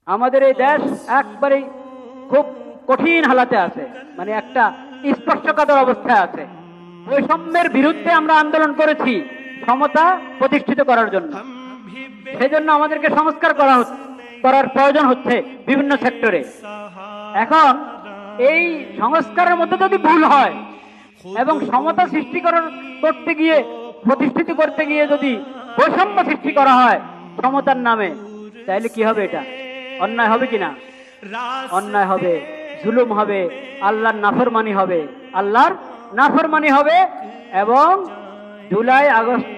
আমাদের এই দেশ একবারে খুব কঠিন হালাতে আছে, মানে একটা স্পর্শকাতর অবস্থায় আছে। বৈষম্যের বিরুদ্ধে আমরা আন্দোলন করেছি সমতা প্রতিষ্ঠিত করার জন্য। সেজন্য আমাদেরকে সংস্কার করার প্রয়োজন হচ্ছে বিভিন্ন সেক্টরে। এখন এই সংস্কারের মধ্যে যদি ভুল হয় এবং সমতা সৃষ্টি করতে গিয়ে, প্রতিষ্ঠিত করতে গিয়ে যদি বৈষম্য সৃষ্টি করা হয় সমতার নামে, তাহলে কি হবে? এটা অন্যায় হবে কিনা? অন্যায় হবে, জুলুম হবে, আল্লাহর নাফরমানি হবে, আল্লাহর নাফরমানি হবে। এবং জুলাই আগস্ট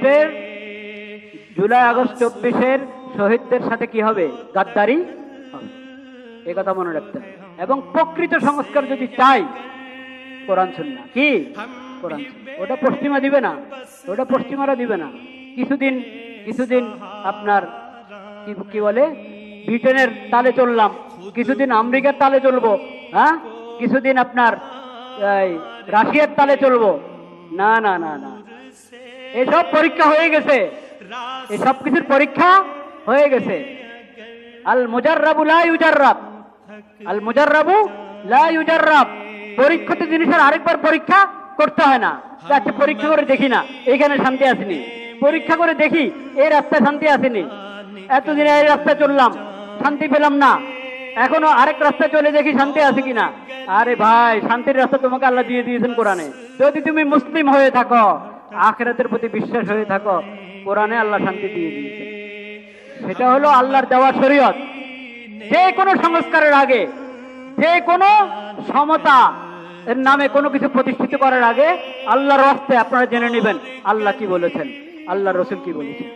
24-এর শহীদদের সাথে কি হবে? গাদ্দারি হবে। এই কথা মনে রাখতে হবে। এবং প্রকৃত সংস্কার যদি চাই, কোরআন সুন্নাহ কি? কোরআন সুন্নাহ। ওটা পশ্চিমা দিবে না, ওটা পশ্চিমারা দিবে না। কিছুদিন আপনার কি বলে, ব্রিটেনের তালে চললাম, কিছুদিন আমেরিকার তালে চলবো, হ্যাঁ, কিছুদিন আপনার রাশিয়ার তালে চলবো। না না না না, এসব পরীক্ষা হয়ে গেছে, এসব কিছুর পরীক্ষা হয়ে গেছে। আল মুজাররাবু লা ইউজাররাব, আল মুজাররাবু লা ইউজাররাব। পরীক্ষিত জিনিসের আরেকবার পরীক্ষা করতে হয় না। আচ্ছা, পরীক্ষা করে দেখি না এখানে শান্তি আসেনি, পরীক্ষা করে দেখি এই রাস্তায় শান্তি আসেনি, এতদিন এই রাস্তায় চললাম শান্তি পেলাম না, এখনো আরেক রাস্তায় চলে দেখি শান্তি আছে কিনা। আরে ভাই, শান্তির রাস্তা তোমাকে আল্লাহ দিয়ে দিয়েছেন কোরআনে। যদি তুমি মুসলিম হয়ে থাকো, আখিরাতের প্রতি বিশ্বাস হয়ে থাকো, কোরআনে আল্লাহ শান্তি দিয়ে দিয়েছেন। সেটা হলো আল্লাহর দেওয়া শরীয়ত। যে কোনো সংস্কারের আগে, যে কোনো সমতা এর নামে কোনো কিছু প্রতিষ্ঠিত করার আগে আল্লাহর রাস্তায় আপনারা জেনে নেবেন আল্লাহ কি বলেছেন, আল্লাহর রাসূল কি বলেছেন।